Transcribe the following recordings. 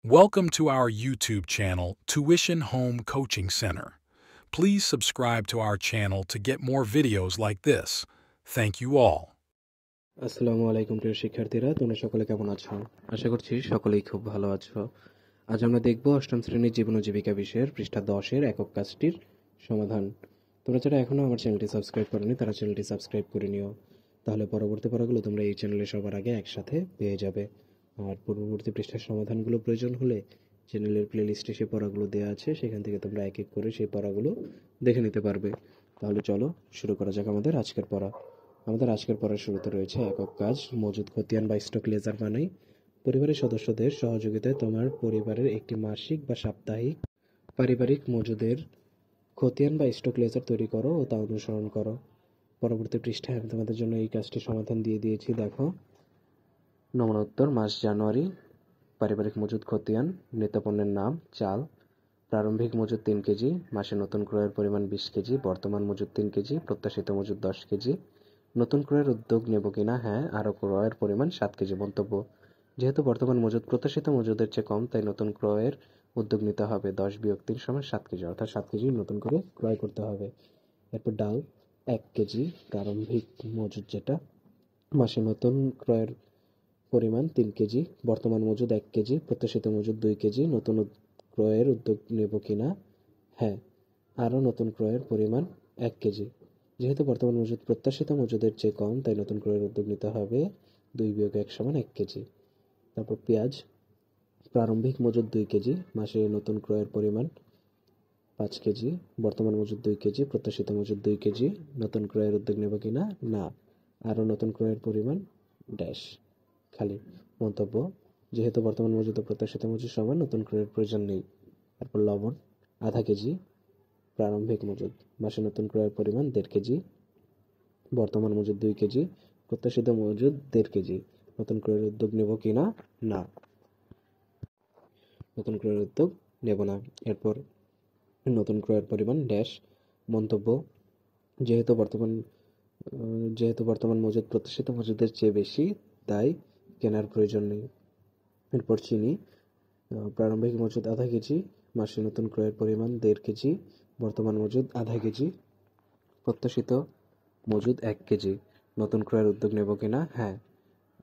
Welcome to our YouTube channel, Tuition Home Coaching Center. Please subscribe to our channel to get more videos like this. Thank you all. আসসালামু আলাইকুম প্রিয় শিক্ষার্থীরা, তোমরা সকলে কেমন আছো? আশা করছি সকলেই খুব ভালো আছো। আজ আমরা দেখব অষ্টম শ্রেণীর জীবন ও জীবিকা বিষয়ের পৃষ্ঠা 10-এর একক কাজটির সমাধান। তোমরা যারা এখনো আমার চ্যানেলটি সাবস্ক্রাইব করোনি তারা চ্যানেলটি সাবস্ক্রাইব করে নিও, তাহলে পরবর্তী পড়াগুলো তোমরা এই চ্যানেলে সবার আগে একসাথে পেয়ে যাবে। আর পূর্ববর্তী পৃষ্ঠার সমাধানগুলো প্রয়োজন হলে চ্যানেলের প্লেলিস্টে সেই পড়াগুলো দেওয়া আছে, সেখান থেকে তোমরা এক এক করে সেই পড়াগুলো দেখে নিতে পারবে। তাহলে চলো শুরু করা যাক আমাদের আজকের পড়া। আমাদের আজকের পড়ার শুরুতে রয়েছে একক কাজ, মজুদ খতিয়ান বা স্টক লেজার বানাই। পরিবারের সদস্যদের সহযোগিতায় তোমার পরিবারের একটি মাসিক বা সাপ্তাহিক পারিবারিক মজুদের খতিয়ান বা স্টক লেজার তৈরি করো ও তা অনুসরণ করো। পরবর্তী পৃষ্ঠায় আমি তোমাদের জন্য এই কাজটি সমাধান দিয়ে দিয়েছি, দেখো। নমুনা উত্তর: মাস জানুয়ারি, পারিবারিক মজুদ খতিয়ান, নিত্যপণ্যের নাম চাল, প্রারম্ভিক মজুদ 3 কেজি, মাসে নতুন ক্রয়ের পরিমাণ 20 কেজি, বর্তমান মজুদ 3 কেজি, প্রত্যাশিত মজুদ 10 কেজি। নতুন ক্রয়ের উদ্যোগ নেব কিনা? হ্যাঁ। আরও ক্রয়ের পরিমাণ 7 কেজি। মন্তব্য: যেহেতু বর্তমান মজুদ প্রত্যাশিত মজুদের চেয়ে কম, তাই নতুন ক্রয়ের উদ্যোগ নিতে হবে। 10 বিয়োগ 3 সমান 7 কেজি, অর্থাৎ 7 কেজি নতুন করে ক্রয় করতে হবে। এরপর ডাল 1 কেজি, প্রারম্ভিক মজুদ যেটা, মাসে নতুন ক্রয়ের পরিমাণ 3 কেজি, বর্তমান মজুদ 1 কেজি, প্রত্যাশিত মজুদ 2 কেজি। নতুন ক্রয়ের উদ্যোগ নেব কিনা? হ্যাঁ। আরও নতুন ক্রয়ের পরিমাণ 1 কেজি। যেহেতু বর্তমান মজুদ প্রত্যাশিত মজুদের চেয়ে কম, তাই নতুন ক্রয়ের উদ্যোগ নিতে হবে। 2 বিয়োগ 1 সমান 1 কেজি। তারপর পেঁয়াজ, প্রারম্ভিক মজুদ 2 কেজি, মাসে নতুন ক্রয়ের পরিমাণ 5 কেজি, বর্তমান মজুদ 2 কেজি, প্রত্যাশিত মজুদ 2 কেজি। নতুন ক্রয়ের উদ্যোগ নেব কিনা? না। আরও নতুন ক্রয়ের পরিমাণ ড্যাশ খালি। মন্তব্য: যেহেতু বর্তমান মজুদ ও প্রত্যাশিত মজুদ সমান, নতুন ক্রয়ের প্রয়োজন নেই। তারপর লবণ আধা কেজি, প্রারম্ভিক মজুদ, মাসে নতুন ক্রয়ের পরিমাণ 1.5 কেজি, বর্তমান মজুদ 2 কেজি, প্রত্যাশিত মজুদ 1.5 কেজি। নতুন ক্রয়ের উদ্যোগ নেব কিনা? না। নতুন ক্রয়ের উদ্যোগ নেব না। এরপর নতুন ক্রয়ের পরিমাণ ড্যাশ। মন্তব্য: যেহেতু বর্তমান মজুদ প্রত্যাশিত মজুদের চেয়ে বেশি, তাই কেনার প্রয়োজন নেই। এরপর চিনি, প্রারম্ভিক মজুদ আধা কেজি, মাসে নতুন ক্রয়ের পরিমাণ 1.5 কেজি, বর্তমান মজুদ আধা কেজি, প্রত্যাশিত মজুদ 1 কেজি। নতুন ক্রয়ের উদ্যোগ নেব কিনা? হ্যাঁ।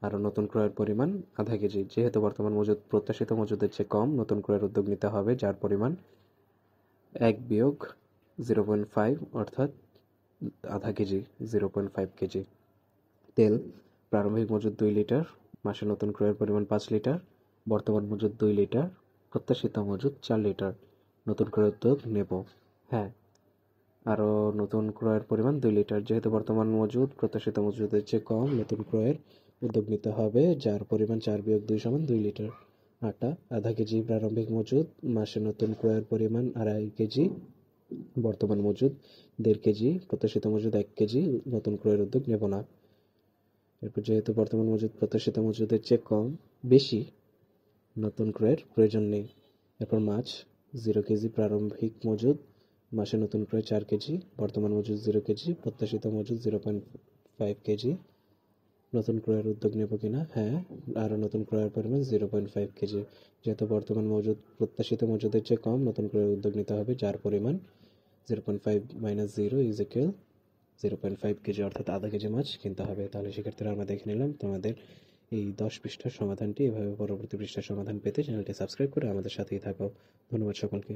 আরও নতুন ক্রয়ের পরিমাণ আধা কেজি। যেহেতু বর্তমান মজুদ প্রত্যাশিত মজুদের চেয়ে কম, নতুন ক্রয়ের উদ্যোগ নিতে হবে, যার পরিমাণ 1 বিয়োগ 0.5, অর্থাৎ আধা কেজি, 0.5 কেজি। তেল, প্রারম্ভিক মজুদ 2 লিটার, মাসে নতুন ক্রয়ের পরিমাণ 5 লিটার, বর্তমান মজুদ 2 লিটার, প্রত্যাশিত মজুদ 4 লিটার। নতুন ক্রয়ের উদ্যোগ নেব। হ্যাঁ। আরও নতুন ক্রয়ের পরিমাণ 2 লিটার। যেহেতু বর্তমান মজুদ প্রত্যাশিত মজুদের চেয়ে কম, নতুন ক্রয়ের উদ্যোগ নিতে হবে, যার পরিমাণ 4 বিয়োগ 2 সমান 2 লিটার। আটা আধা কেজি, প্রারম্ভিক মজুদ, মাসে নতুন ক্রয়ের পরিমাণ 2.5 কেজি, বর্তমান মজুদ 1.5 কেজি, প্রত্যাশিত মজুদ 1 কেজি। নতুন ক্রয়ের উদ্যোগ নেব না। এরপর যেহেতু বর্তমান মজুদ প্রত্যাশিত মজুদের চেয়ে বেশি, নতুন ক্রয়ের প্রয়োজন নেই। এরপর মাছ 0 কেজি, প্রারম্ভিক মজুদ, মাসে নতুন ক্রয় 4 কেজি, বর্তমান মজুদ 0 কেজি, প্রত্যাশিত মজুদ 0.5 কেজি। নতুন ক্রয়ের উদ্যোগ নেব কিনা? হ্যাঁ। আরও নতুন ক্রয়ের পরিমাণ 0.5 কেজি। যেহেতু বর্তমান মজুদ প্রত্যাশিত মজুদের চেয়ে কম, নতুন ক্রয়ের উদ্যোগ নিতে হবে, যার পরিমাণ 0.5 - 0 = 0.5 কেজি, অর্থাৎ আধা কেজি মাছ কিনতে হবে। তাহলে শিক্ষার্থীরা আমরা দেখে নিলাম তোমাদের এই 10 পৃষ্ঠার সমাধানটি। এভাবে পরবর্তী পৃষ্ঠার সমাধান পেতে চ্যানেলটি সাবস্ক্রাইব করে আমাদের সাথেই থাকো। ধন্যবাদ সকলকে।